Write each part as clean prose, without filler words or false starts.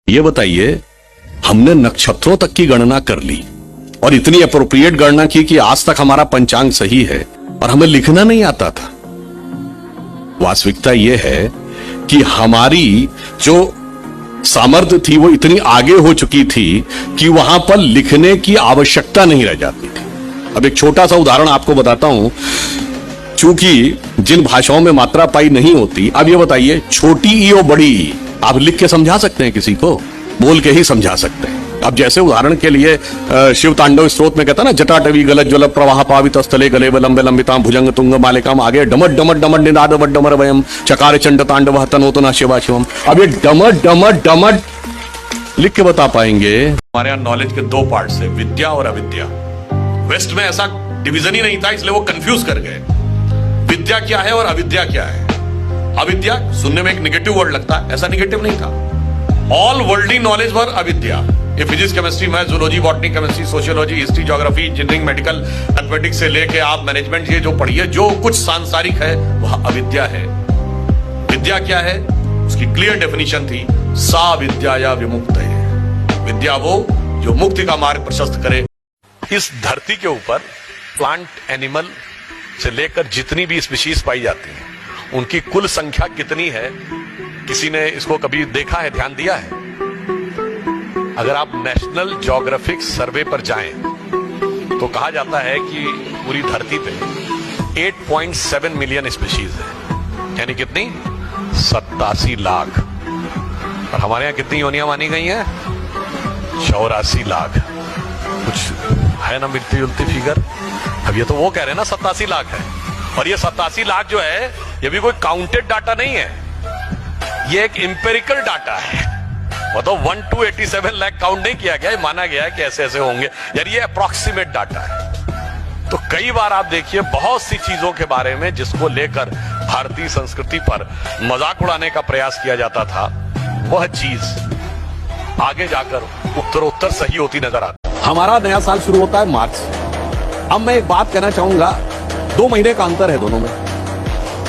ये बताइए, हमने नक्षत्रों तक की गणना कर ली और इतनी अप्रोप्रिएट गणना की कि आज तक हमारा पंचांग सही है और हमें लिखना नहीं आता था। वास्तविकता यह है कि हमारी जो सामर्थ्य थी वो इतनी आगे हो चुकी थी कि वहां पर लिखने की आवश्यकता नहीं रह जाती थी। अब एक छोटा सा उदाहरण आपको बताता हूं। चूंकि जिन भाषाओं में मात्रा पाई नहीं होती, अब ये बताइए, छोटी ई और बड़ी ई आप लिख के समझा सकते हैं किसी को? बोल के ही समझा सकते हैं। अब जैसे उदाहरण के लिए शिव तांडव स्त्रोत में कहता ना, जटाटवी गलत ज्वल प्रवाह पावित स्थले गले लंबे लंबिताम भुजंग तुंग मालिकाम, आगे डमट डमट डमट निनाद डमर वयम चकार चंड तांडव तनोतो ना शिवा शिवम। अब ये डमट डमट डमट लिख के बता पाएंगे? हमारे यहां नॉलेज के दो पार्ट है, विद्या और अविद्या। वेस्ट में ऐसा डिवीजन ही नहीं था, इसलिए वो कंफ्यूज कर गए। विद्या क्या है और अविद्या क्या है? अविद्या सुनने में एक नेगेटिव वर्ड लगता है, ऐसा नेगेटिव नहीं था। ऑल वर्ल्डली नॉलेज वर अविद्या। ये physics, chemistry, math, zoology, botany, chemistry, sociology, history, geography, engineering, medical, mathematics से लेके आप मैनेजमेंट, ये जो पढ़िए, जो कुछ सांसारिक है वह अविद्या है। विद्या क्या है? उसकी क्लियर डेफिनेशन थी, सा विद्या या विमुक्त है। विद्या वो जो मुक्ति का मार्ग प्रशस्त करे। इस धरती के ऊपर प्लांट, एनिमल से लेकर जितनी भी स्पीशीज पाई जाती हैं, उनकी कुल संख्या कितनी है? किसी ने इसको कभी देखा है, ध्यान दिया है? अगर आप नेशनल ज्योग्राफिक सर्वे पर जाएं तो कहा जाता है कि पूरी धरती पे 8.7 मिलियन स्पीशीज है, यानी कितनी? 87 लाख। और हमारे यहां कितनी योनियां मानी गई हैं? 84 लाख। कुछ है ना मिलती जुलती फिगर? अब ये तो वो कह रहे हैं ना 87 लाख है, और ये 87 लाख जो है ये भी कोई काउंटेड डाटा नहीं है, ये एक इंपेरिकल डाटा है। मतलब 1 to 87 लाख काउंट नहीं किया गया, माना गया कि ऐसे ऐसे होंगे, यार ये अप्रोक्सीमेट डाटा है। तो कई बार आप देखिए बहुत सी चीजों के बारे में जिसको लेकर भारतीय संस्कृति पर मजाक उड़ाने का प्रयास किया जाता था, वह चीज आगे जाकर उत्तरोत्तर सही होती नजर आती। हमारा नया साल शुरू होता है मार्च से। अब मैं एक बात कहना चाहूंगा, 2 महीने का अंतर है दोनों में।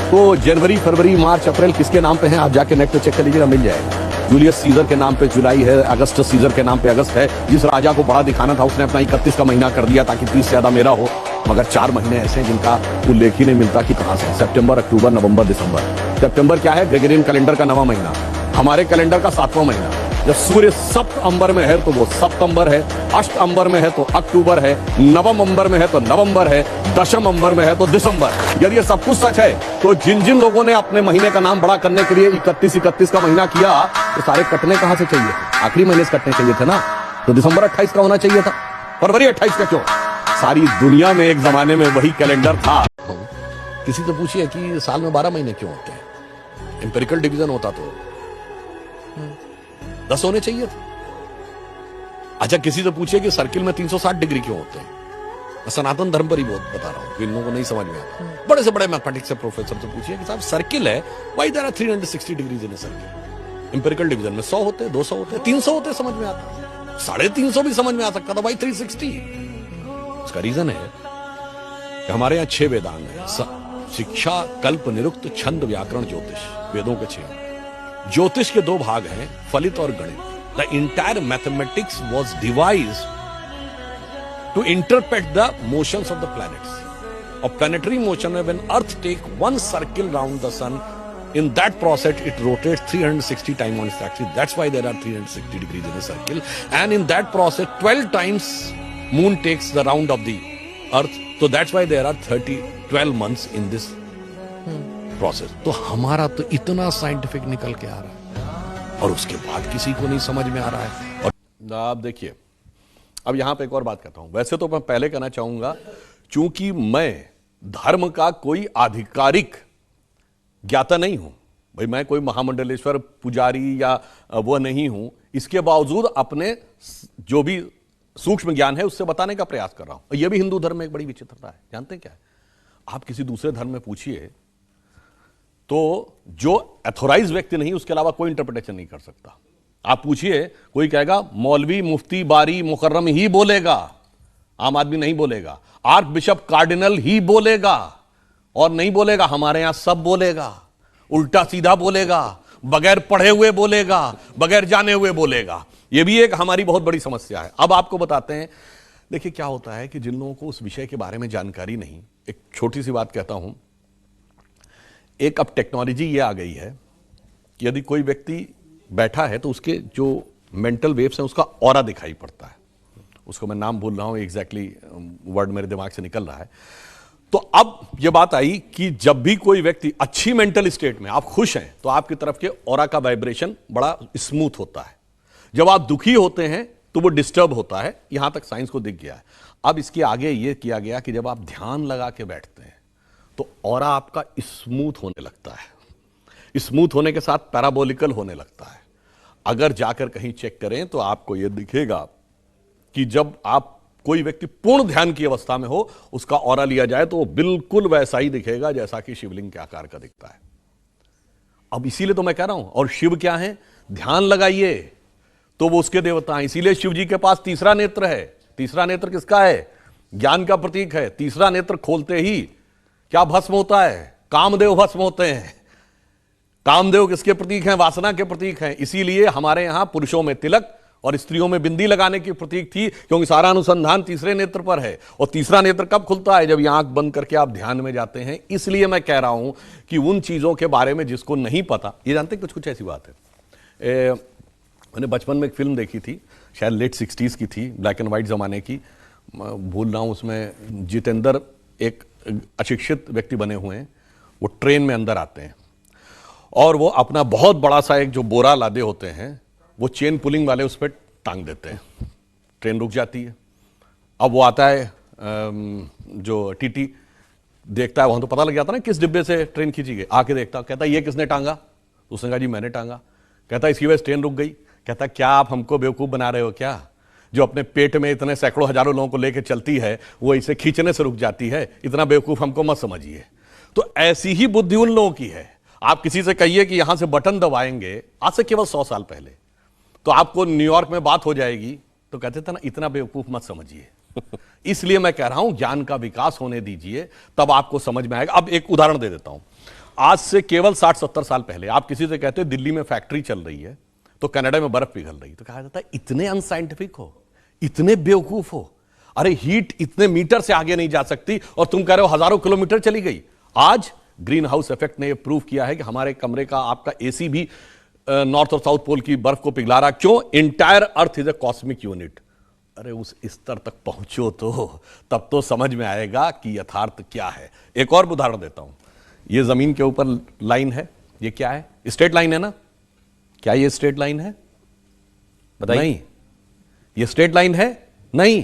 तो जनवरी, फरवरी, मार्च, अप्रैल किसके नाम पे हैं? आप जाके नेट पे चेक कर लीजिएगा, मिल जाएगा। जूलियस सीजर के नाम पे जुलाई है, अगस्टस सीजर के नाम पे अगस्त है। जिस राजा को बड़ा दिखाना था उसने अपना 31 का महीना कर दिया ताकि 30 से ज्यादा मेरा हो। मगर 4 महीने ऐसे हैं जिनका उल्लेख ही नहीं मिलता कि कहां से। सितंबर, अक्टूबर, नवंबर, दिसंबर। सितंबर क्या है? ग्रेगोरियन कैलेंडर का 9वां महीना, हमारे कैलेंडर का 7वां महीना। जब सूर्य सप्त अंबर में है तो वो सितंबर है, अष्ट अंबर में है तो अक्टूबर है, नवम अंबर में है तो नवंबर है, दशम अंबर में है तो दिसंबर। यदि ये सब कुछ सच है तो जिन जिन लोगों ने अपने महीने का नाम बड़ा करने के लिए 31 का महीना किया, तो सारे कटने कहां से चाहिए? आखिरी महीने से कटने चाहिए थे ना। तो दिसंबर 28 का होना चाहिए था, फरवरी 28 का क्यों? सारी दुनिया में एक जमाने में वही कैलेंडर था। किसी से पूछिए कि साल में 12 महीने क्यों होते हैं? इंपेरिकल डिवीजन होता तो 10 होने चाहिए थे। अच्छा, किसी से पूछिए कि सर्किल में 360 डिग्री क्यों होते हैं? मैं सनातन धर्म पर ही बहुत बता रहा हूं, इन लोगों को नहीं समझ में आता। बड़े से बड़े मैथमेटिक्स के प्रोफेसर से पूछिए कि साहब सर्किल है, why there are 360 degrees in a circle? Empirical division में 100 होते, 200 होते, 300 होते, समझ में आता। 350 भी समझ में आ सकता था भाई, 360। उसका रीजन है कि हमारे यहां 6 वेदांग हैं, शिक्षा, कल्प, निरुक्त, छंद, व्याकरण, ज्योतिष। वेदों के 6। ज्योतिष के 2 भाग हैं, फलित और गणित। The entire mathematics was devised to interpret the motions of the planets. और प्लैनेटरी मोशन में when earth take 1 circle round the sun, in that process it rotates 360 times on its axis. That's why there are 360 degrees in a circle. And in that process 12 times moon takes the round of the earth. So that's why there are 12 months in this process. तो हमारा तो इतना scientific निकल के आ रहा है और उसके बाद किसी को नहीं समझ में आ रहा है। और आप देखिए, अब यहां पे एक और बात करता हूं। वैसे तो मैं पहले कहना चाहूंगा, चूंकि मैं धर्म का कोई आधिकारिक ज्ञाता नहीं हूं, भाई मैं कोई महामंडलेश्वर पुजारी या वो नहीं हूं, इसके बावजूद अपने जो भी सूक्ष्म ज्ञान है उससे बताने का प्रयास कर रहा हूं। यह भी हिंदू धर्म में एक बड़ी विचित्रता है। जानते हैं क्या है? आप किसी दूसरे धर्म में पूछिए तो जो अथोराइज व्यक्ति नहीं उसके अलावा कोई इंटरप्रिटेशन नहीं कर सकता। आप पूछिए, कोई कहेगा मौलवी, मुफ्ती, बारी, मुकर्रम ही बोलेगा, आम आदमी नहीं बोलेगा। आर्क बिशप, कार्डिनल ही बोलेगा, और नहीं बोलेगा हमारे यहां सब बोलेगा, उल्टा सीधा बोलेगा, बगैर पढ़े हुए बोलेगा, बगैर जाने हुए बोलेगा। यह भी एक हमारी बहुत बड़ी समस्या है। अब आपको बताते हैं, देखिए क्या होता है कि जिन लोगों को उस विषय के बारे में जानकारी नहीं, एक छोटी सी बात कहता हूं, एक अब टेक्नोलॉजी ये आ गई है कि यदि कोई व्यक्ति बैठा है तो उसके जो मेंटल वेव्स हैं उसका ऑरा दिखाई पड़ता है। उसको मैं नाम भूल रहा हूं, एग्जैक्टली वर्ड मेरे दिमाग से निकल रहा है। तो अब यह बात आई कि जब भी कोई व्यक्ति अच्छी मेंटल स्टेट में, आप खुश हैं, तो आपकी तरफ के ऑरा का वाइब्रेशन बड़ा स्मूथ होता है। जब आप दुखी होते हैं तो वो डिस्टर्ब होता है। यहां तक साइंस को दिख गया है। अब इसके आगे यह किया गया कि जब आप ध्यान लगा के बैठते हैं तो ऑरा आपका स्मूथ होने लगता है। स्मूथ होने के साथ पैराबोलिकल होने लगता है। अगर जाकर कहीं चेक करें तो आपको यह दिखेगा कि जब आप कोई व्यक्ति पूर्ण ध्यान की अवस्था में हो, उसका ऑरा लिया जाए तो वो बिल्कुल वैसा ही दिखेगा जैसा कि शिवलिंग के आकार का दिखता है। अब इसीलिए तो मैं कह रहा हूं, और शिव क्या है, ध्यान लगाइए तो वो उसके देवता हैं। इसीलिए शिव जी के पास तीसरा नेत्र है। तीसरा नेत्र किसका है? ज्ञान का प्रतीक है। तीसरा नेत्र खोलते ही क्या भस्म होता है? कामदेव भस्म होते हैं। कामदेव किसके प्रतीक हैं? वासना के प्रतीक हैं। इसीलिए हमारे यहां पुरुषों में तिलक और स्त्रियों में बिंदी लगाने की प्रतीक थी, क्योंकि सारा अनुसंधान तीसरे नेत्र पर है। और तीसरा नेत्र कब खुलता है? जब ये आंख बंद करके आप ध्यान में जाते हैं। इसलिए मैं कह रहा हूं कि उन चीजों के बारे में जिसको नहीं पता, ये जानते हैं कुछ कुछ ऐसी बात है। मैंने बचपन में एक फिल्म देखी थी, शायद लेट 60s की थी, ब्लैक एंड व्हाइट जमाने की, भूल रहा हूं। उसमें जितेंद्र एक अशिक्षित व्यक्ति बने हुए हैं। वो ट्रेन में अंदर आते हैं और वो अपना बहुत बड़ा सा एक जो बोरा लादे होते हैं वो चेन पुलिंग वाले उस पर टांग देते हैं। ट्रेन रुक जाती है। अब वो आता है, जो टीटी देखता है, वहां तो पता लग जाता है ना किस डिब्बे से ट्रेन खींची गई। आके देखता, कहता ये किसने टांगा? उसने कहा जी मैंने टांगा। कहता इसकी वजह से ट्रेन रुक गई। कहता क्या आप हमको बेवकूफ बना रहे हो क्या? जो अपने पेट में इतने सैकड़ों हजारों लोगों को लेकर चलती है वो इसे खींचने से रुक जाती है। इतना बेवकूफ हमको मत समझिए। तो ऐसी ही बुद्धि उन लोगों की है। आप किसी से कहिए कि यहां से बटन दबाएंगे, आज से केवल 100 साल पहले, तो आपको न्यूयॉर्क में बात हो जाएगी, तो कहते थे ना इतना बेवकूफ मत समझिए। इसलिए मैं कह रहा हूं ज्ञान का विकास होने दीजिए, तब आपको समझ में आएगा। अब एक उदाहरण दे देता हूं। आज से केवल 60-70 साल पहले आप किसी से कहते दिल्ली में फैक्ट्री चल रही है तो कनाडा में बर्फ पिघल रही, तो कहा जाता है इतने अनसाइंटिफिक हो, इतने बेवकूफ हो। अरे हीट इतने मीटर से आगे नहीं जा सकती और तुम कह रहे हो हजारों किलोमीटर चली गई। आज ग्रीन हाउस इफेक्ट ने यह प्रूव किया है कि हमारे कमरे का, आपका एसी भी नॉर्थ और साउथ पोल की बर्फ को पिघला रहा। क्यों? Entire earth is a cosmic unit. अरे उस स्तर तक पहुंचो तो तब तो समझ में आएगा कि यथार्थ क्या है। एक और उदाहरण देता हूं। ये जमीन के ऊपर लाइन है, ये क्या है? स्ट्रेट लाइन है ना? क्या ये स्ट्रेट लाइन है? बताइए। नहीं, ये स्ट्रेट लाइन है नहीं,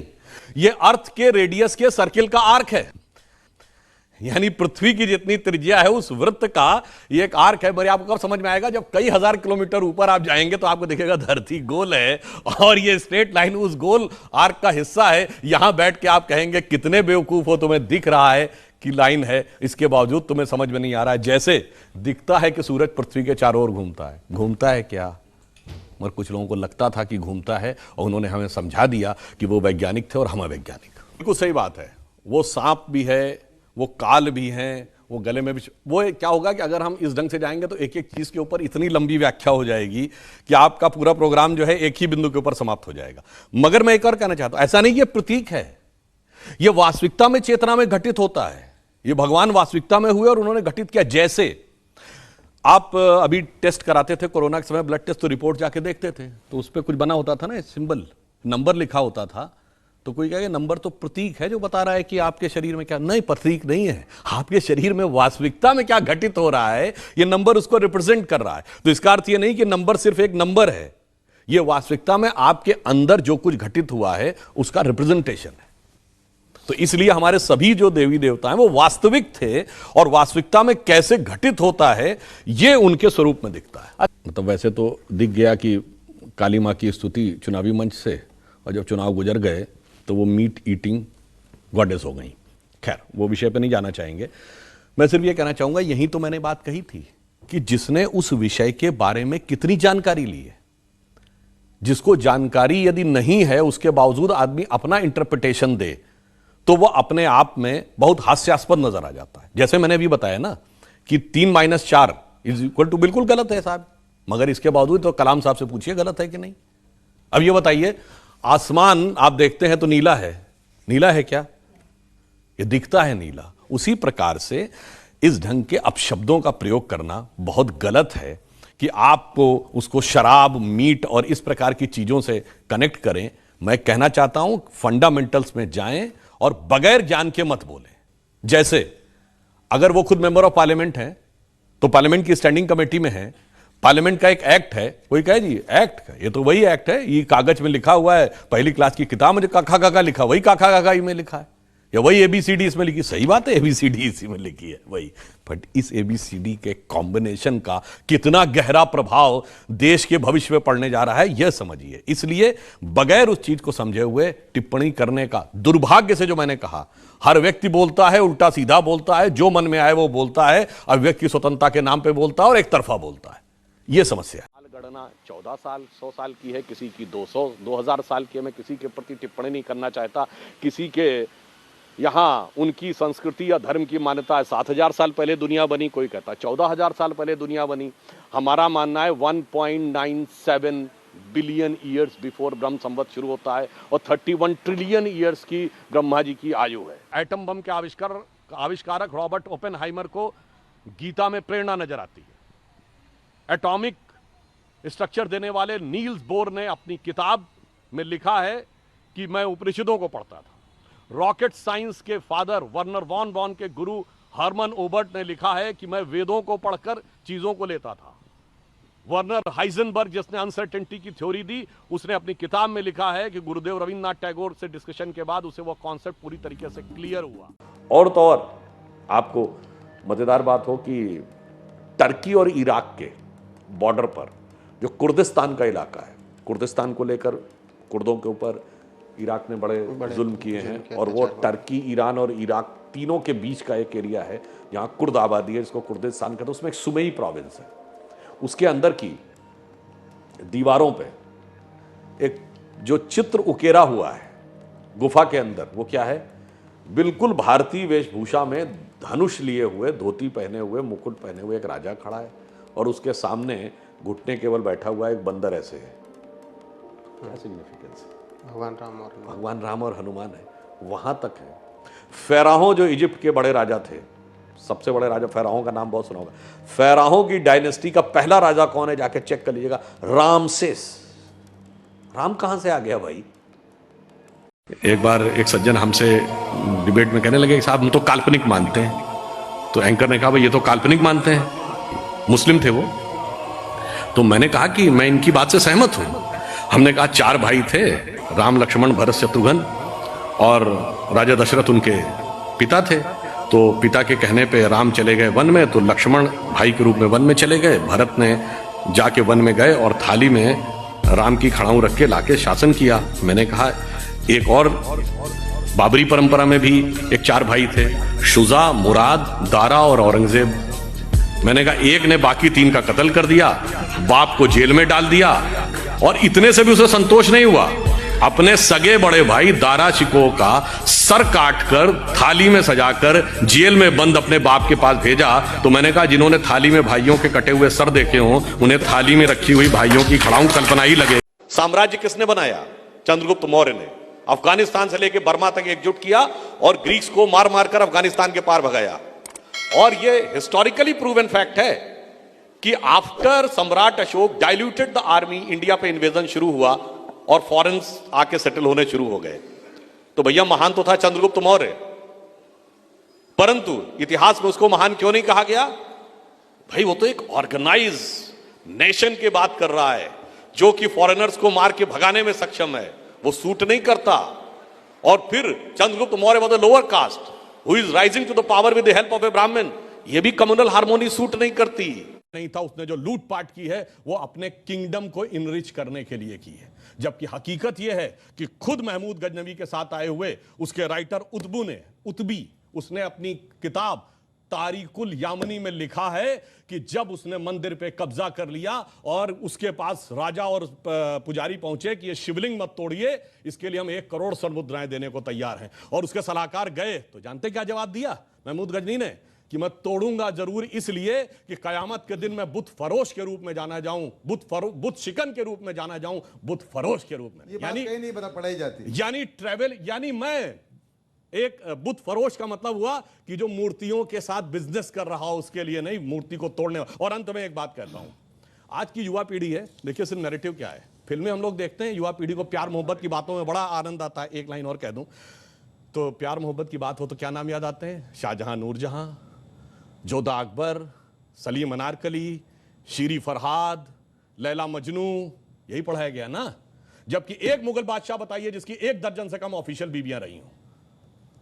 ये अर्थ के रेडियस के सर्किल का आर्क है। यानी पृथ्वी की जितनी त्रिज्या है उस वृत्त का ये एक आर्क है। बड़े आपको कब समझ में आएगा? जब कई हजार किलोमीटर ऊपर आप जाएंगे तो आपको दिखेगा धरती गोल है और ये स्ट्रेट लाइन उस गोल आर्क का हिस्सा है। यहां बैठ के आप कहेंगे कितने बेवकूफ हो, तुम्हें दिख रहा है कि लाइन है, इसके बावजूद तुम्हें समझ में नहीं आ रहा है। जैसे दिखता है कि सूरज पृथ्वी के चारों ओर घूमता है। घूमता है क्या? मगर कुछ लोगों को लगता था कि घूमता है और उन्होंने हमें समझा दिया कि वो वैज्ञानिक थे और हम अवैज्ञानिक। बिल्कुल सही बात है। वो सांप भी है, वो काल भी हैं, वो गले में भी। वो क्या होगा कि अगर हम इस ढंग से जाएंगे तो एक एक चीज के ऊपर इतनी लंबी व्याख्या हो जाएगी कि आपका पूरा प्रोग्राम जो है एक ही बिंदु के ऊपर समाप्त हो जाएगा। मगर मैं एक और कहना चाहता हूं, ऐसा नहीं ये प्रतीक है, ये वास्तविकता में चेतना में घटित होता है। ये भगवान वास्तविकता में हुए और उन्होंने घटित किया। जैसे आप अभी टेस्ट कराते थे कोरोना के समय, ब्लड टेस्ट, तो रिपोर्ट जाके देखते थे तो उस पर कुछ बना होता था ना, सिंबल, नंबर लिखा होता था। तो कोई कहे नंबर तो प्रतीक है जो बता रहा है कि आपके शरीर में क्या। नहीं, प्रतीक नहीं है। आपके शरीर में वास्तविकता में क्या घटित हो रहा है, ये नंबर उसको रिप्रेजेंट कर रहा है। तो इसका अर्थ ये नहीं कि नंबर सिर्फ एक नंबर है, ये वास्तविकता में आपके अंदर जो कुछ घटित हुआ है उसका रिप्रेजेंटेशन है। तो इसलिए हमारे सभी जो देवी देवता हैं वो वास्तविक थे और वास्तविकता में कैसे घटित होता है ये उनके स्वरूप में दिखता है। मतलब वैसे तो दिख गया कि काली मां की स्तुति चुनावी मंच से, और जब चुनाव गुजर गए तो वो मीट ईटिंग गॉडेस हो गई। खैर, वो विषय पे नहीं जाना चाहेंगे। मैं सिर्फ ये कहना चाहूंगा, यही तो मैंने बात कही थी कि जिसने उस विषय के बारे में कितनी जानकारी ली है, जिसको जानकारी यदि नहीं है उसके बावजूद आदमी अपना इंटरप्रिटेशन दे तो वह अपने आप में बहुत हास्यास्पद नजर आ जाता है। जैसे मैंने अभी बताया ना कि 3 - 4 इज इक्वल टू, बिल्कुल गलत है साहब। मगर इसके बावजूद तो कलाम साहब से पूछिए गलत है कि नहीं। अब ये बताइए, आसमान आप देखते हैं तो नीला है, नीला है क्या? ये दिखता है नीला। उसी प्रकार से इस ढंग के अपशब्दों का प्रयोग करना बहुत गलत है कि आपको उसको शराब, मीट और इस प्रकार की चीजों से कनेक्ट करें। मैं कहना चाहता हूं फंडामेंटल्स में जाएं और बगैर ज्ञान के मत बोलें। जैसे अगर वो खुद मेंबर ऑफ पार्लियामेंट हैं तो पार्लियामेंट की स्टैंडिंग कमेटी में है, पार्लियामेंट का एक एक्ट है, कोई कहे जी एक्ट का, ये तो वही एक्ट है, ये कागज में लिखा हुआ है, पहली क्लास की किताब में काखा काका लिखा, वही काखा काका में लिखा है, या वही एबीसीडी इसमें लिखी। सही बात है, एबीसीडी इसी में लिखी है वही, बट इस एबीसीडी के कॉम्बिनेशन का कितना गहरा प्रभाव देश के भविष्य में पड़ने जा रहा है यह समझिए। इसलिए बगैर उस चीज को समझे हुए टिप्पणी करने का, दुर्भाग्य से जो मैंने कहा, हर व्यक्ति बोलता है, उल्टा सीधा बोलता है, जो मन में आए वो बोलता है, अभिव्यक्ति की स्वतंत्रता के नाम पे बोलता है और एक तरफा बोलता है। यह समस्या है। गणना 14 साल 100 साल की है, किसी की 200 2000 साल की है। मैं किसी के प्रति टिप्पणी नहीं करना चाहता। किसी के यहाँ उनकी संस्कृति या धर्म की मान्यता है 7000 साल पहले दुनिया बनी, कोई कहता 14000 साल पहले दुनिया बनी। हमारा मानना है 1.97 बिलियन ईयर्स बिफोर ब्रह्म संवत शुरू होता है और 31 ट्रिलियन ईयर्स की ब्रह्मा जी की आयु है। एटम बम के आविष्कारक रॉबर्ट ओपेनहाइमर को गीता में प्रेरणा नजर आती है। एटॉमिक स्ट्रक्चर देने वाले नील्स बोर ने अपनी किताब में लिखा है कि मैं उपनिषदों को पढ़ता था। रॉकेट साइंस के फादर वर्नर वॉन बॉन के गुरु हरमन ओबर्ट ने लिखा है कि मैं वेदों को पढ़कर चीजों को लेता था। वर्नर हाइजेनबर्ग, जिसने अनसर्टेनिटी की थ्योरी दी, उसने अपनी किताब में लिखा है कि गुरुदेव रविन्द्रनाथ टैगोर से डिस्कशन के बाद उसे वो कॉन्सेप्ट पूरी तरीके से क्लियर हुआ। और तो और आपको मजेदार बात हो कि टर्की और इराक के बॉर्डर पर जो कुर्दिस्तान का इलाका है, कुर्दिस्तान को लेकर कुर्दों के ऊपर इराक ने बड़े जुल्म किए हैं, और वो टर्की, ईरान और इराक तीनों के बीच का एक एरिया है जहां कुर्द आबादी है, जिसको कुर्दिस्तान कहते हैं। उसमें एक सुमेई प्रोविंस है, उसके अंदर की दीवारों पे एक जो चित्र उकेरा हुआ है गुफा के अंदर, वो क्या है? बिल्कुल भारतीय वेशभूषा में, धनुष लिए हुए, धोती पहने हुए, मुकुट पहने हुए एक राजा खड़ा है, और उसके सामने घुटने केवल बैठा हुआ एक बंदर ऐसे है। क्या सिग्निफिकेंस है? भगवान राम और हनुमान है, वहां तक है। फेराहो जो इजिप्ट के बड़े राजा थे, सबसे बड़े राजा, फेराहो का नाम बहुत सुना होगा। फेराहो की डायनेस्टी का पहला राजा कौन है? जाके चेक कर लीजिएगा, रामसेस। राम कहां से आ गया भाई? एक बार एक सज्जन हमसे डिबेट में कहने लगे, साहब हम तो काल्पनिक मानते हैं। तो एंकर ने कहा, भाई ये तो काल्पनिक मानते हैं। मुस्लिम थे वो। तो मैंने कहा कि मैं इनकी बात से सहमत हूं। हमने कहा 4 भाई थे, राम, लक्ष्मण, भरत, शत्रुघ्न, और राजा दशरथ उनके पिता थे। तो पिता के कहने पे राम चले गए वन में, तो लक्ष्मण भाई के रूप में वन में चले गए, भरत ने जाके वन में गए और थाली में राम की खड़ाऊ रख के लाके शासन किया। मैंने कहा एक और बाबरी परंपरा में भी एक 4 भाई थे, शुजा, मुराद, दारा और औरंगजेब। मैंने कहा एक ने बाकी 3 का कत्ल कर दिया, बाप को जेल में डाल दिया, और इतने से भी उसे संतोष नहीं हुआ, अपने सगे बड़े भाई दारा शिकोह का सर काटकर थाली में सजाकर जेल में बंद अपने बाप के पास भेजा। तो मैंने कहा जिन्होंने थाली में भाइयों के कटे हुए सर देखे हों, उन्हें थाली में रखी हुई भाइयों की खड़ाऊ कल्पना ही लगे। साम्राज्य किसने बनाया? चंद्रगुप्त मौर्य ने। अफगानिस्तान से लेकर बर्मा तक एकजुट किया और ग्रीक्स को मार मार कर अफगानिस्तान के पार भगाया। और यह हिस्टोरिकली प्रूवन फैक्ट है कि आफ्टर सम्राट Ashok diluted the army, India पे इन्वेजन शुरू हुआ और फॉरेन्स आके सेटल होने शुरू हो गए। तो भैया महान तो था चंद्रगुप्त मौर्य, परंतु इतिहास में उसको महान क्यों नहीं कहा गया? भाई वो तो एक ऑर्गेनाइज नेशन की बात कर रहा है जो कि फॉरेनर्स को मार के भगाने में सक्षम है, वो सूट नहीं करता। और फिर Chandragupta Maurya was the lower caste who is rising to the power with the help of a Brahmin, ये भी कम्युनल हार्मोनी सूट नहीं करती। नहीं था, उसने जो लूटपाट की है वो अपने किंगडम को इनरिच करने के लिए की है, जबकि हकीकत यह है कि खुद महमूद गजनवी के साथ आए हुए उसके राइटर उतबी उसने अपनी किताब तारिकुल यामनी में लिखा है कि जब उसने मंदिर पे कब्जा कर लिया और उसके पास राजा और पुजारी पहुंचे कि ये शिवलिंग मत तोड़िए, इसके लिए हम 1 करोड़ स्वर्ण मुद्राएं देने को तैयार हैं, और उसके सलाहकार गए तो जानते क्या जवाब दिया महमूद गजनी ने? कि मैं तोड़ूंगा जरूर, इसलिए कि कयामत के दिन मैं बुत फरोश के रूप में जाना जाऊं, बुत शिकन के रूप में जाना जाऊं, बुत फरोश के रूप में। ये बात कहीं नहीं पढ़ाई जाती। यानी ट्रेवल, यानी मैं एक बुत फरोश का मतलब हुआ कि जो मूर्तियों के साथ बिजनेस कर रहा हो, उसके लिए नहीं, मूर्ति को तोड़ने। और अंत में एक बात कहता हूं, आज की युवा पीढ़ी है, देखिए सिर्फ नैरेटिव क्या है। फिल्में हम लोग देखते हैं, युवा पीढ़ी को प्यार मोहब्बत की बातों में बड़ा आनंद आता है। एक लाइन और कह दूं तो, प्यार मोहब्बत की बात हो तो क्या नाम याद आते हैं? शाहजहां, नूरजहां, जोधा अकबर, सलीम अनारकली, शीरी फरहाद, लैला मजनू, यही पढ़ाया गया ना। जबकि एक मुगल बादशाह बताइए जिसकी 1 दर्जन से कम ऑफिशियल बीवियां रही हूं,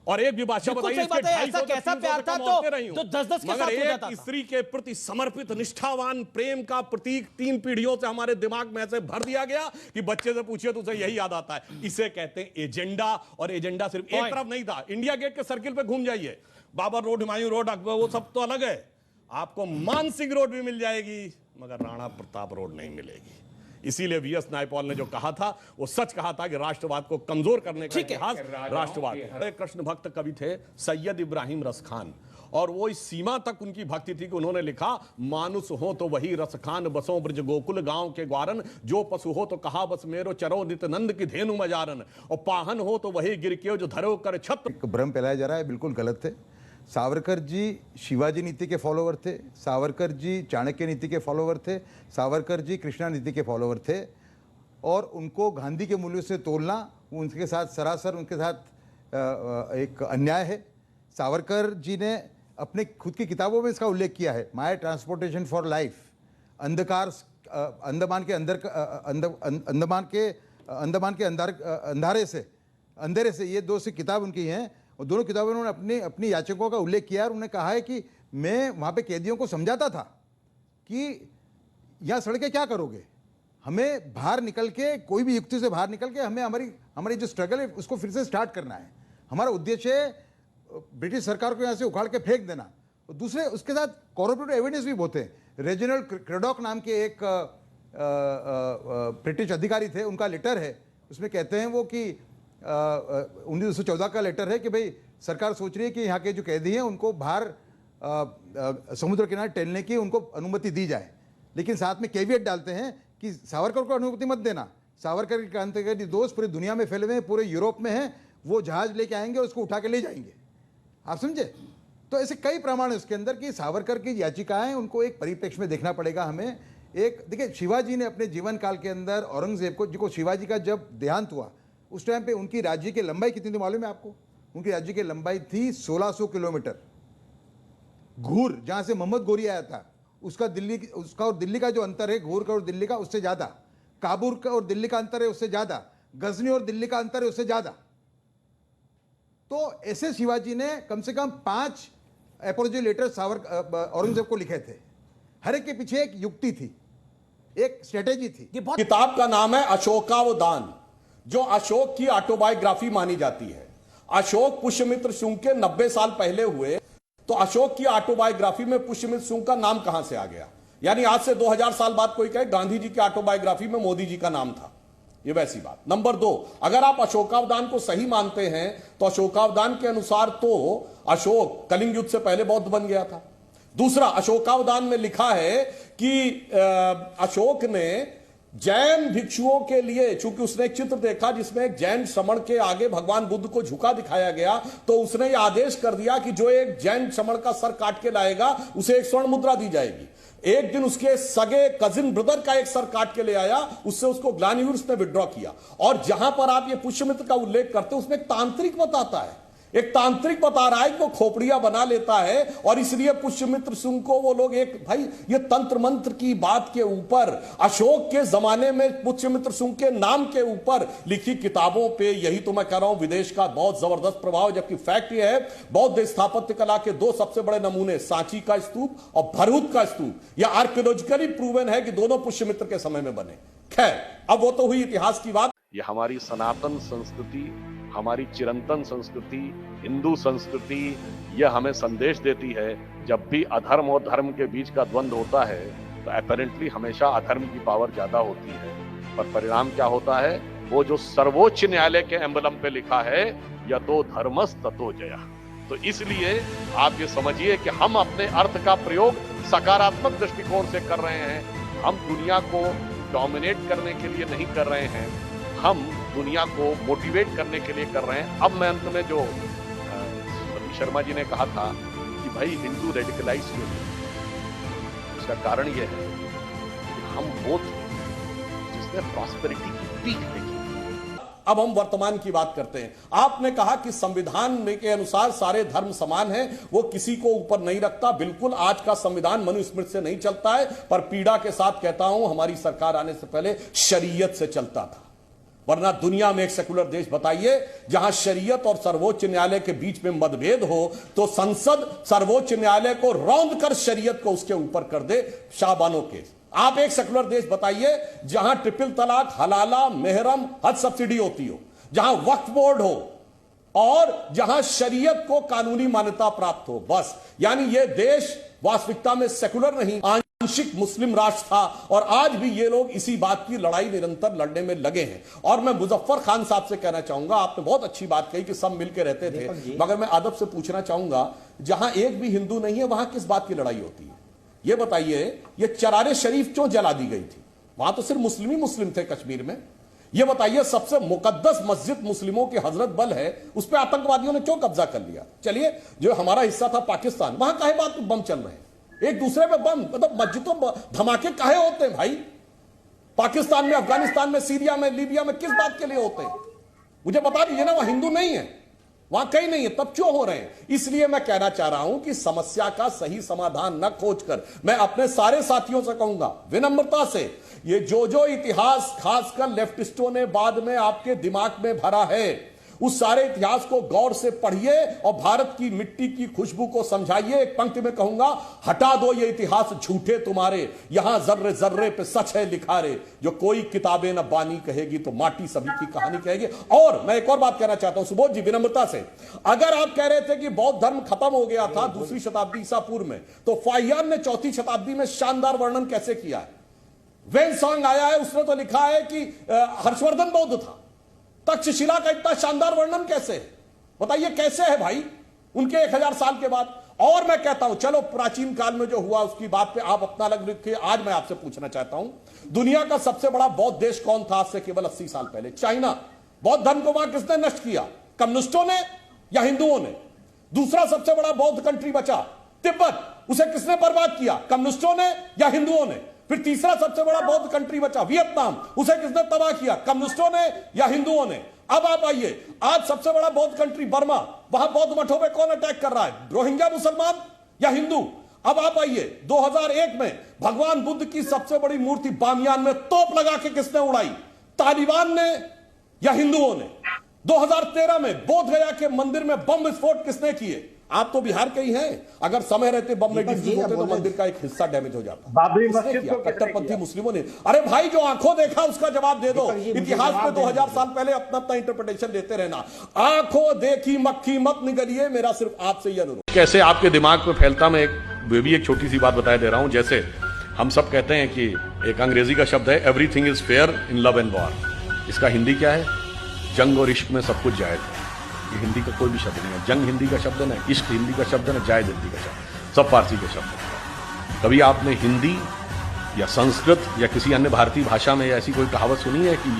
और एक भी बादशाह बताइए ऐसा कैसा प्यार था तो 10-10 के साथ हो जाता था। स्त्री के प्रति समर्पित निष्ठावान प्रेम का प्रतीक 3 पीढ़ियों से हमारे दिमाग में ऐसे भर दिया गया कि बच्चे से पूछिए तो उसे यही याद आता है। इसे कहते हैं एजेंडा, और एजेंडा सिर्फ एक तरफ नहीं था। इंडिया गेट के सर्किल पे घूम जाइए, बाबर रोड, हुमायूं रोड, अकबर, वो सब तो अलग है। आपको मानसिंह रोड भी मिल जाएगी, मगर राणा प्रताप रोड नहीं मिलेगी। इसीलिए वीएस नायपॉल ने जो कहा था वो सच कहा था कि राष्ट्रवाद को कमजोर करने का इतिहास राष्ट्रवाद। कृष्ण भक्त कवि थे सैयद इब्राहिम रस खान, और वो इस सीमा तक उनकी भक्ति थी कि उन्होंने लिखा, मानुस हो तो वही रस खान, बसो ब्रज गोकुल गांव के ग्वारन, जो पशु हो तो कहा बस मेरो, चरो नित नंद की धेनु मजारन, और पाहन हो तो वही गिर के जो धरो कर छत्र। भ्रम फैलाया जा रहा है, बिल्कुल गलत है। सावरकर जी शिवाजी नीति के फॉलोवर थे, सावरकर जी चाणक्य नीति के फॉलोवर थे, सावरकर जी कृष्णा नीति के फॉलोवर थे, और उनको गांधी के मूल्यों से तोलना उनके साथ सरासर उनके साथ एक अन्याय है। सावरकर जी ने अपने खुद की किताबों में इसका उल्लेख किया है, माय ट्रांसपोर्टेशन फॉर लाइफ, अंधकार, अंडमान के अंधेरे से, ये 2 सी किताब उनकी हैं, और दोनों किताबों में उन्होंने अपनी याचकों का उल्लेख किया, और उन्होंने कहा है कि मैं वहाँ पे कैदियों को समझाता था कि यहाँ सड़कें क्या करोगे, हमें बाहर निकल के, कोई भी युक्ति से बाहर निकल के हमें हमारी जो स्ट्रगल है उसको फिर से स्टार्ट करना है। हमारा उद्देश्य है ब्रिटिश सरकार को यहाँ से उखाड़ के फेंक देना। और दूसरे उसके साथ कॉर्पोरेटिव एविडेंस भी बहुत है। रेजिनल्ड क्रेडॉक नाम के एक ब्रिटिश अधिकारी थे, उनका लेटर है, उसमें कहते हैं वो कि 1914 का लेटर है कि भाई सरकार सोच रही है कि यहाँ के जो कैदी हैं उनको बाहर समुद्र किनारे टहलने की उनको अनुमति दी जाए, लेकिन साथ में कैवियट डालते हैं कि सावरकर को अनुमति मत देना। सावरकर के क्रांतिकारी दोस्त पूरी दुनिया में फैले हुए हैं, पूरे यूरोप में हैं, वो जहाज लेके आएंगे और उसको उठा के ले जाएंगे। आप समझे? तो ऐसे कई प्रमाण है उसके अंदर कि सावरकर की याचिकाएं, उनको एक परिप्रेक्ष्य में देखना पड़ेगा हमें। एक देखिए, शिवाजी ने अपने जीवन काल के अंदर औरंगजेब को, जिसको शिवाजी का जब देहांत हुआ उस टाइम पे उनकी राज्य की लंबाई कितनी थी मालूम है आपको? उनकी राज्य की लंबाई थी 1600 किलोमीटर। घूर, जहां से मोहम्मद गोरी आया था, उसका और दिल्ली का जो अंतर है, घूर का और दिल्ली का, उससे ज्यादा। काबुल का और दिल्ली का अंतर है, उससे ज्यादा। गजनी और दिल्ली का अंतर है, उससे ज्यादा। तो ऐसे शिवाजी ने कम से कम 5 एपोलॉजी लेटर औरंगजेब को लिखे थे। हर एक के पीछे एक युक्ति थी, एक स्ट्रेटेजी थी। किताब का नाम है अशोकावदान, जो अशोक की ऑटोबायोग्राफी मानी जाती है। अशोक पुष्यमित्र शुंग के 90 साल पहले हुए, तो अशोक की ऑटोबायोग्राफी में पुष्यमित्र शुंग का नाम कहां से आ गया? यानी आज से 2000 साल बाद कोई कहे गांधी जी की ऑटोबायोग्राफी में मोदी जी का नाम था, ये वैसी बात। नंबर 2, अगर आप अशोकावदान को सही मानते हैं तो अशोकावदान के अनुसार तो अशोक कलिंग युद्ध से पहले बौद्ध बन गया था। दूसरा, अशोकावदान में लिखा है कि अशोक ने जैन भिक्षुओं के लिए, चूंकि उसने एक चित्र देखा जिसमें एक जैन श्रमण के आगे भगवान बुद्ध को झुका दिखाया गया, तो उसने यह आदेश कर दिया कि जो एक जैन श्रमण का सर काट के लाएगा उसे एक स्वर्ण मुद्रा दी जाएगी। एक दिन उसके सगे कजिन ब्रदर का एक सर काट के ले आया, उससे उसको ग्लानि हुई, उसने विड्रॉ किया। और जहां पर आप ये पुष्यमित्र का उल्लेख करते हैं उसमें एक तांत्रिक बताता है, एक तांत्रिक बता रहा है कि वो खोपड़ियां बना लेता है, और इसलिए पुष्यमित्र शुंग को वो लोग एक, भाई ये तंत्र मंत्र की बात के ऊपर, अशोक के जमाने में पुष्यमित्र शुंग के नाम के ऊपर लिखी किताबों पे, यही तो मैं कह रहा हूं, विदेश का बहुत जबरदस्त प्रभाव। जबकि फैक्ट ये है, बौद्ध स्थापत्य कला के 2 सबसे बड़े नमूने, सांची का स्तूप और भरहुत का स्तूप, यह आर्कियोलॉजिकली प्रूवन है कि दोनों पुष्यमित्र के समय में बने। खैर, अब वो तो हुई इतिहास की बात। ये हमारी सनातन संस्कृति, हमारी चिरंतन संस्कृति, हिंदू संस्कृति, यह हमें संदेश देती है, जब भी अधर्म और धर्म के बीच का द्वंद्व होता है तो अपैरेंटली हमेशा अधर्म की पावर ज्यादा होती है। पर परिणाम क्या होता है? वो जो सर्वोच्च न्यायालय के एम्बलम पे लिखा है, यतो धर्मस ततो जया, तो इसलिए आप ये समझिए कि हम अपने अर्थ का प्रयोग सकारात्मक दृष्टिकोण से कर रहे हैं। हम दुनिया को डोमिनेट करने के लिए नहीं कर रहे हैं, हम दुनिया को मोटिवेट करने के लिए कर रहे हैं। अब मैं अंत में जो सतीश शर्मा जी ने कहा था कि भाई हिंदू रेडिकलाइज क्यों नहीं, उसका कारण यह है कि हम वो थे जिसने प्रॉस्पेरिटी की पीक देखी। अब हम वर्तमान की बात करते हैं। आपने कहा कि संविधान में के अनुसार सारे धर्म समान हैं, वो किसी को ऊपर नहीं रखता। बिल्कुल, आज का संविधान मनुस्मृति से नहीं चलता है, पर पीड़ा के साथ कहता हूं हमारी सरकार आने से पहले शरीयत से चलता था। वरना दुनिया में एक सेकुलर देश बताइए जहां शरीयत और सर्वोच्च न्यायालय के बीच में मतभेद हो तो संसद सर्वोच्च न्यायालय को रौंद कर शरीयत को उसके ऊपर कर दे, शाबानो केस। आप एक सेकुलर देश बताइए जहां ट्रिपल तलाक, हलाला, मेहरम, हज सब्सिडी होती हो, जहां वक्फ बोर्ड हो और जहां शरीयत को कानूनी मान्यता प्राप्त हो। बस, यानी यह देश वास्तविकता में सेकुलर नहीं, आंशिक मुस्लिम राष्ट्र था। और आज भी ये लोग इसी बात की लड़ाई निरंतर लड़ने में लगे हैं। और मैं मुजफ्फर खान साहब से कहना चाहूंगा, आपने बहुत अच्छी बात कही कि सब मिलकर रहते थे, मगर मैं अदब से पूछना चाहूंगा, जहां एक भी हिंदू नहीं है वहां किस बात की लड़ाई होती है? ये बताइए, ये चरारे शरीफ क्यों जला दी गई थी? वहां तो सिर्फ मुस्लिम ही मुस्लिम थे कश्मीर में। ये बताइए, सबसे मुकद्दस मस्जिद मुस्लिमों की हजरत बल है, उस पर आतंकवादियों ने क्यों कब्जा कर लिया? चलिए, जो हमारा हिस्सा था पाकिस्तान, वहां काहे बात बम चल रहे हैं? एक दूसरे पे बम, मतलब मस्जिदों धमाके काहे होते हैं भाई? पाकिस्तान में, अफगानिस्तान में, सीरिया में, लीबिया में किस बात के लिए होते हैं? मुझे बता दीजिए ना, वहां हिंदू नहीं है, वहां कहीं नहीं है, तब क्यों हो रहे हैं? इसलिए मैं कहना चाह रहा हूं कि समस्या का सही समाधान न खोजकर मैं अपने सारे साथियों से कहूंगा विनम्रता से, ये जो इतिहास खासकर लेफ्टिस्टों ने बाद में आपके दिमाग में भरा है, उस सारे इतिहास को गौर से पढ़िए और भारत की मिट्टी की खुशबू को समझाइए। एक पंक्ति में कहूंगा, हटा दो ये इतिहास झूठे तुम्हारे, यहां जर्रे जर्रे पे सच है लिखा रे, जो कोई किताबें न बानी कहेगी तो माटी सभी की कहानी कहेगी। और मैं एक और बात कहना चाहता हूं सुबोध जी, विनम्रता से, अगर आप कह रहे थे कि बौद्ध धर्म खत्म हो गया था दूसरी शताब्दी ईसा पूर्व में, तो फाहियान ने चौथी शताब्दी में शानदार वर्णन कैसे किया है? वेनसांग आया है, उसने तो लिखा है कि हर्षवर्धन बौद्ध था। तक्षशिला का इतना शानदार वर्णन कैसे है? बताइए कैसे है भाई, उनके 1000 साल के बाद। और मैं कहता हूं, चलो प्राचीन काल में जो हुआ उसकी बात पे आप अपना अलग लिखिए। आज मैं आपसे पूछना चाहता हूं, दुनिया का सबसे बड़ा बौद्ध देश कौन था आज से केवल 80 साल पहले? चाइना। बौद्ध धर्म को वहां किसने नष्ट किया? कम्युनिस्टों ने या हिंदुओं ने? दूसरा सबसे बड़ा बौद्ध कंट्री बचा तिब्बत, उसे किसने बर्बाद किया? कम्युनिस्टों ने या हिंदुओं ने? फिर तीसरा सबसे बड़ा बौद्ध कंट्री बचा वियतनाम, उसे किसने तबाह किया? कम्युनिस्टों ने या हिंदुओं ने? अब आप आइए, आज सबसे बड़ा बौद्ध कंट्री बर्मा, वहां बौद्ध मठों पे कौन अटैक कर रहा है? रोहिंग्या मुसलमान या हिंदू? अब आप आइए, 2001 में भगवान बुद्ध की सबसे बड़ी मूर्ति बामियान में तोप लगा के किसने उड़ाई? तालिबान ने या हिंदुओं ने? 2013 में बोध गया के मंदिर में बम विस्फोट किसने किए? आप तो बिहार के ही हैं। अगर समय रहते बम में डिफ्यूज होते तो मंदिर का एक हिस्सा डैमेज हो जाता। बाबरी मस्जिद को कट्टरपंथी मुस्लिमों ने। अरे भाई, जो आंखों देखा उसका जवाब दे दो। इतिहास में 2000 साल पहले अपना अपना इंटरप्रिटेशन देते रहना। आंखों देखी मक्खी मत निगलिए, मेरा सिर्फ आपसे यह अनुरोध। कैसे आपके दिमाग में फैलता, मैं एक छोटी सी बात बता दे रहा हूं। जैसे हम सब कहते हैं कि एक अंग्रेजी का शब्द है, everything is fair in love and war. इसका हिंदी क्या है? जंग और इश्क में सब कुछ जायज है। ये हिंदी का कोई भी शब्द नहीं है। जंग हिंदी का शब्द है ना, इश्क हिंदी का शब्द है ना, जायज हिंदी का शब्द, सब फारसी के शब्द है। कभी आपने हिंदी या संस्कृत या किसी अन्य भारतीय भाषा में ऐसी कोई कहावत सुनी है कि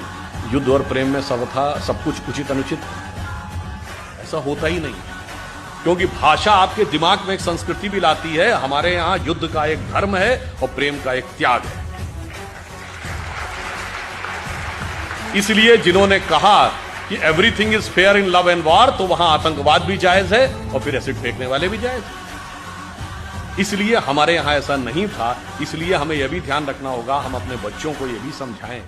युद्ध और प्रेम में सब था, सब कुछ उचित अनुचित? ऐसा होता ही नहीं, क्योंकि भाषा आपके दिमाग में एक संस्कृति भी लाती है। हमारे यहां युद्ध का एक धर्म है और प्रेम का एक त्याग है। इसलिए जिन्होंने कहा कि everything is fair in love and war, तो वहां आतंकवाद भी जायज है और फिर एसिड फेंकने वाले भी जायज है। इसलिए हमारे यहां ऐसा नहीं था। इसलिए हमें यह भी ध्यान रखना होगा, हम अपने बच्चों को यह भी समझाएं।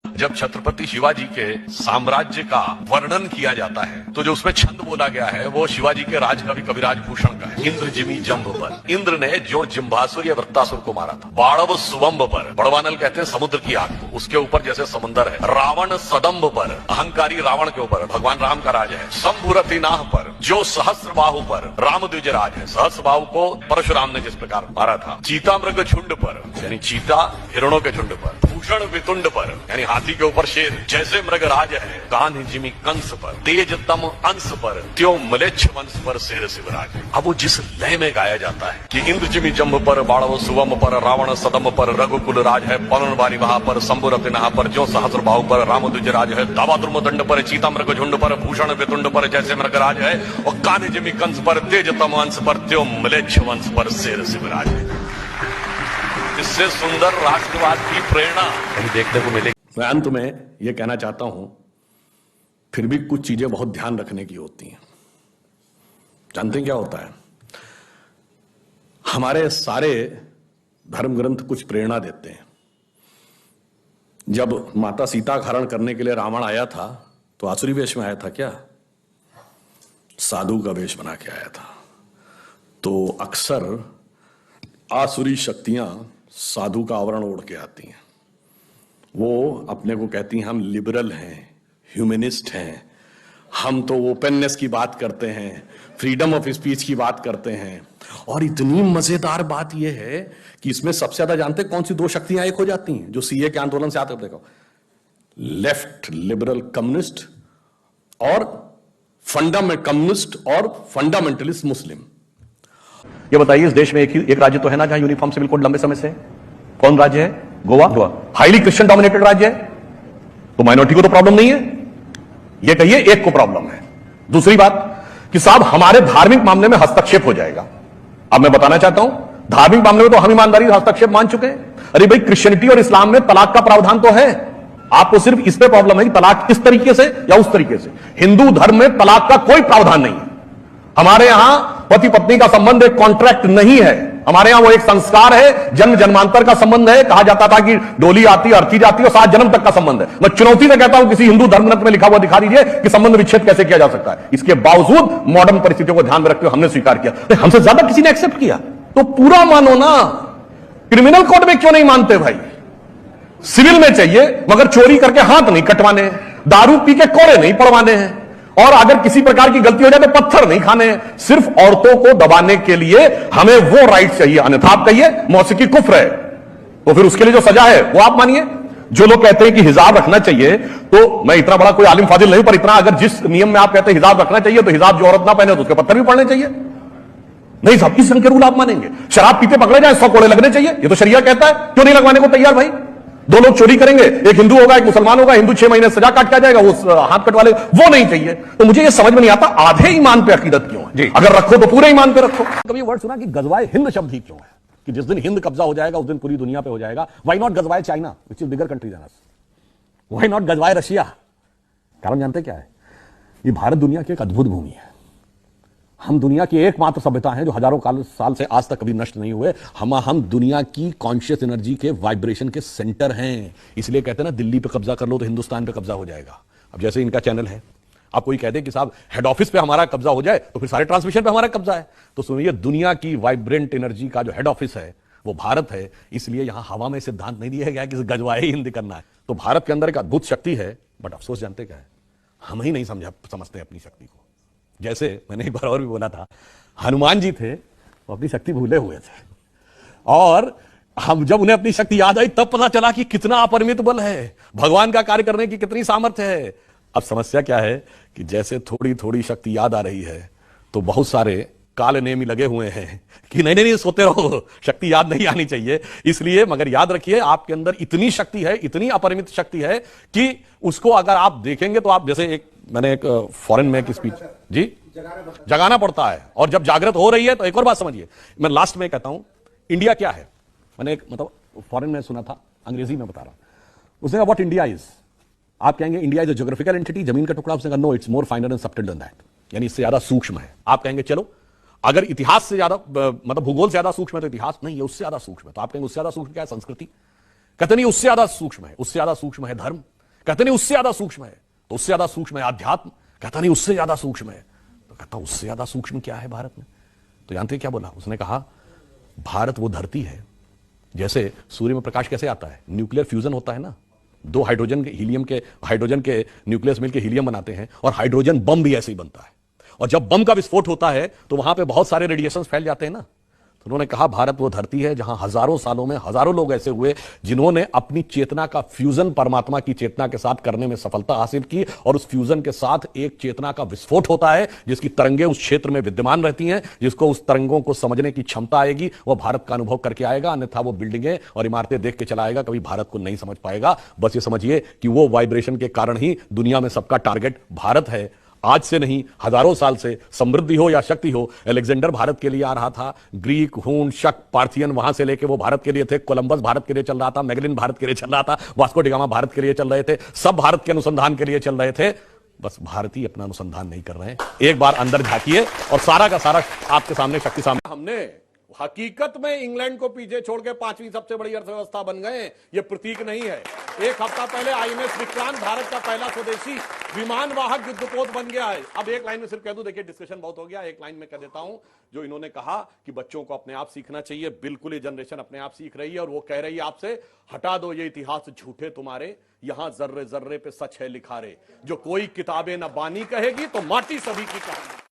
जब छत्रपति शिवाजी के साम्राज्य का वर्णन किया जाता है तो जो उसमें छंद बोला गया है वो शिवाजी के राजकवि कविराज भूषण का है। इंद्र जिमी जंब पर, इंद्र ने जो जिम्बासुर या वृत्तासुर को मारा था। बाणव सुवंब पर, बड़वानल कहते हैं समुद्र की आग को, उसके ऊपर जैसे समंदर है। रावण सदम्ब पर, अहंकारी रावण के ऊपर भगवान राम का राज है। शंभुरति नाह पर, जो सहस्त्रबाहु पर रामद्विज राज है। सहस्त्रबाहु को परशुराम ने जिस प्रकार मारा था, चीता मृग झुंड पर यानी चीता हिरणों के झुंड पर, भूषण वितुंड पर यानी हाथी के ऊपर शेर जैसे मृग राज है, कान्ह जिमी कंस पर, तेजतम अंश पर, त्यो मलेच्छ वंश पर शेर शिवराज। अब वो जिस लय में गाया जाता है कि इंद्र जिमी जम्ब पर, बाणव सुवम पर, रावण सदम पर, रघुकुल राज है, पवन बारी वहा पर, शंभु रतिनहा पर, जो सहस्त्रबाहु पर रामद्विज राज है, दावा द्रुम दंड पर, चीता मृग झुंड पर, भूषण वितुंड पर जैसे मृग राज है, और कान्ह जिमी कंस पर, तेजतम अंश पर, त्यो मलेच्छ वंश पर शेर शिवराज है। इससे सुंदर राष्ट्रवाद की प्रेरणा कहीं देखने को मिलेगी। मैं अंत में यह कहना चाहता हूं, फिर भी कुछ चीजें बहुत ध्यान रखने की होती हैं। जानते हैं क्या होता है? हमारे सारे धर्म ग्रंथ कुछ प्रेरणा देते हैं। जब माता सीता का हरण करने के लिए रावण आया था तो आसुरी वेश में आया था क्या? साधु का वेश बना के आया था। तो अक्सर आसुरी शक्तियां साधु का आवरण ओढ़ के आती हैं। वो अपने को कहती हैं हम लिबरल हैं, ह्यूमनिस्ट हैं, हम तो ओपननेस की बात करते हैं, फ्रीडम ऑफ स्पीच की बात करते हैं। और इतनी मजेदार बात यह है कि इसमें सबसे ज्यादा जानते कौन सी दो शक्तियां एक हो जाती हैं जो सीए के आंदोलन से आते हैं? देखो, लेफ्ट लिबरल कम्युनिस्ट और कम्युनिस्ट और फंडामेंटलिस्ट मुस्लिम। ये बताइए, इस देश में एक राज्य तो है ना जहां यूनिफॉर्म सिविल कोड लंबे समय से? कौन राज्य है? गोवा। हाईली क्रिश्चियन डोमिनेटेड राज्य है, तो माइनॉरिटी को तो प्रॉब्लम नहीं है। ये कहिए एक को प्रॉब्लम है। दूसरी बात कि साहब हमारे धार्मिक मामले में हस्तक्षेप हो जाएगा। अब मैं बताना चाहता हूं, धार्मिक मामले में तो हम ईमानदारी हस्तक्षेप मान चुके हैं। अरे भाई, क्रिश्चियनिटी और इस्लाम में तलाक का प्रावधान तो है। आपको सिर्फ इस पे प्रॉब्लम है कि तलाक इस तरीके से या उस तरीके से। हिंदू धर्म में तलाक का कोई प्रावधान नहीं है। हमारे यहां पति पत्नी का संबंध एक कॉन्ट्रैक्ट नहीं है, हमारे यहां वो एक संस्कार है, जन्म जन्मांतर का संबंध है। कहा जाता था कि डोली आती अर्थी जाती और 7 जन्म तक का संबंध है। मैं चुनौती से कहता हूं, किसी हिंदू धर्म ग्रंथ में लिखा हुआ दिखा दीजिए कि संबंध विच्छेद कैसे किया जा सकता है। इसके बावजूद मॉडर्न परिस्थितियों को ध्यान में रखते हुए हमने स्वीकार किया। तो हमसे ज्यादा किसी ने एक्सेप्ट किया तो पूरा मानो ना। क्रिमिनल कोड में क्यों नहीं मानते भाई? सिविल में चाहिए, मगर चोरी करके हाथ नहीं कटवाने, दारू पी के कोड़े नहीं पड़वाने हैं, और अगर किसी प्रकार की गलती हो जाए तो पत्थर नहीं खाने हैं। सिर्फ औरतों को दबाने के लिए हमें वो राइट चाहिए। अन्यथा आप कहिए मौसीकी कुफ्र है, तो फिर उसके लिए जो सजा है वो आप मानिए। जो लोग कहते हैं कि हिजाब रखना चाहिए, तो मैं इतना बड़ा कोई आलिम फाजिल नहीं, पर इतना अगर जिस नियम में आप कहते हैं हिजाब रखना चाहिए, तो हिजाब जो औरत ना पहने तो उसके पत्थर भी पड़ने चाहिए। नहीं साहब, किस संख्या के रूल आप मानेंगे? शराब पीते पकड़े जाए 100 कोड़े लगने चाहिए, ये तो शरिया कहता है। क्यों नहीं लगवाने को तैयार भाई? 2 लोग चोरी करेंगे, एक हिंदू होगा एक मुसलमान होगा, हिंदू 6 महीने सजा काट के आ जाएगा, वो हाथ कटवा लेगा, वो नहीं चाहिए। तो मुझे ये समझ में नहीं आता आधे ईमान पे अकीदत क्यों है? अगर रखो तो पूरे ईमान पे रखो। कभी वर्ड सुना कि गजवाए हिंद शब्द ही क्यों है? कि जिस दिन हिंद कब्जा हो जाएगा उस दिन पूरी दुनिया पे हो जाएगा। व्हाई नॉट गजवाए China which is bigger country than us? Why not गजवाए रशिया? कारण जानते क्या है? ये भारत दुनिया की एक अद्भुत भूमि है। हम दुनिया की एकमात्र सभ्यता हैं जो हजारों साल से आज तक कभी नष्ट नहीं हुए। हम दुनिया की कॉन्शियस एनर्जी के वाइब्रेशन के सेंटर हैं। इसलिए कहते हैं ना, दिल्ली पे कब्जा कर लो तो हिंदुस्तान पे कब्जा हो जाएगा। अब जैसे इनका चैनल है, आप कोई कह दे कि साहब हेड ऑफिस पे हमारा कब्जा हो जाए तो फिर सारे ट्रांसमिशन पे हमारा कब्जा है। तो सुनिए, दुनिया की वाइब्रेंट एनर्जी का जो हेड ऑफिस है वो भारत है। इसलिए यहां हवा में सिद्धांत नहीं दिया गया कि गजवाए हिंद करना है। तो भारत के अंदर एक अद्भुत शक्ति है, बट अफसोस जानते क्या है? हम ही नहीं समझते अपनी शक्ति को। जैसे मैंने एक बार और भी बोला था, हनुमान जी थे, वो अपनी शक्ति भूले हुए थे, और हम जब उन्हें अपनी शक्ति याद आई तब पता चला कि कितना अपरिमित बल है, भगवान का कार्य करने की कितनी सामर्थ्य है। अब समस्या क्या है कि जैसे थोड़ी थोड़ी शक्ति याद आ रही है तो बहुत सारे काले नेमी लगे हुए हैं कि नहीं नहीं सोते रहो, शक्ति याद नहीं आनी चाहिए। इसलिए मगर याद रखिए, आपके अंदर इतनी शक्ति है, इतनी अपरिमित शक्ति है कि उसको अगर आप देखेंगे तो आप, जैसे मैंने एक फॉरेन में एक स्पीच जी जगाना पड़ता है, और जब जागृत हो रही है तो एक और बात समझिए, मैं लास्ट में कहता हूं, इंडिया क्या है? मैंने एक मतलब फॉरेन में सुना था, अंग्रेजी में बता रहा, उसने कहा व्हाट इंडिया इज। आप कहेंगे India is a geographical entity, जमीन का टुकड़ा। उसने कहा no, it's more finer and subtle than that, यानी इससे ज्यादा सूक्ष्म है। आप कहेंगे चलो, अगर इतिहास से ज्यादा मतलब भूगोल से ज्यादा सूक्ष्म है तो इतिहास नहीं है, उससे ज्यादा सूक्ष्म है। तो आप कहेंगे उससे ज्यादा सूक्ष्म क्या है? संस्कृति। कहते नहीं उससे ज्यादा सूक्ष्म है, उससे ज्यादा सूक्ष्म है धर्म। कहते नहीं उससे ज्यादा सूक्ष्म है, तो उससे ज्यादा सूक्ष्म है अध्यात्म। कहता नहीं उससे ज्यादा सूक्ष्म है, तो कहता उससे ज्यादा सूक्ष्म क्या है भारत में? तो जानते क्या बोला उसने? कहा भारत वो धरती है, जैसे सूर्य में प्रकाश कैसे आता है? न्यूक्लियर फ्यूजन होता है ना, 2 हाइड्रोजन के न्यूक्लियस मिलकर हीलियम बनाते हैं, और हाइड्रोजन बम भी ऐसे ही बनता है। और जब बम का विस्फोट होता है तो वहां पे बहुत सारे रेडिएशन फैल जाते हैं ना। तो उन्होंने कहा भारत वो धरती है जहां हजारों सालों में हजारों लोग ऐसे हुए जिन्होंने अपनी चेतना का फ्यूजन परमात्मा की चेतना के साथ करने में सफलता हासिल की, और उस फ्यूजन के साथ एक चेतना का विस्फोट होता है जिसकी तरंगें उस क्षेत्र में विद्यमान रहती हैं, जिसको उस तरंगों को समझने की क्षमता आएगी वो भारत का अनुभव करके आएगा, अन्यथा वो बिल्डिंगें और इमारतें देख के चला आएगा, कभी भारत को नहीं समझ पाएगा। बस ये समझिए कि वो वाइब्रेशन के कारण ही दुनिया में सबका टारगेट भारत है। आज से नहीं, हजारों साल से, समृद्धि हो या शक्ति हो। अलेक्जेंडर भारत के लिए आ रहा था, ग्रीक, हून, शक, पार्थियन वहां से लेके वो भारत के लिए थे, कोलंबस भारत के लिए चल रहा था, मैगलिन भारत के लिए चल रहा था, वास्को डिगामा भारत के लिए चल रहे थे, सब भारत के अनुसंधान के लिए चल रहे थे। बस भारतीय अपना अनुसंधान नहीं कर रहे हैं। एक बार अंदर झांकिए और सारा का सारा आपके सामने, शक्ति सामने। हमने हकीकत में इंग्लैंड को पीछे छोड़ के 5वीं सबसे बड़ी अर्थव्यवस्था बन गए। ये प्रतीक नहीं है। एक हफ्ता पहले आईएनएस विक्रांत भारत का पहला स्वदेशी विमान वाहक युद्धपोत बन गया है। अब एक लाइन में सिर्फ कह दूं, देखिए डिस्कशन बहुत हो गया, एक लाइन में कह देता हूं। जो इन्होंने कहा कि बच्चों को अपने आप सीखना चाहिए, बिल्कुल ये जनरेशन अपने आप सीख रही है और वो कह रही है आपसे, हटा दो ये इतिहास झूठे तुम्हारे, यहां जर्रे जर्रे पे सच है लिखा रे, जो कोई किताबें न बानी कहेगी तो माटी सभी की कहानी।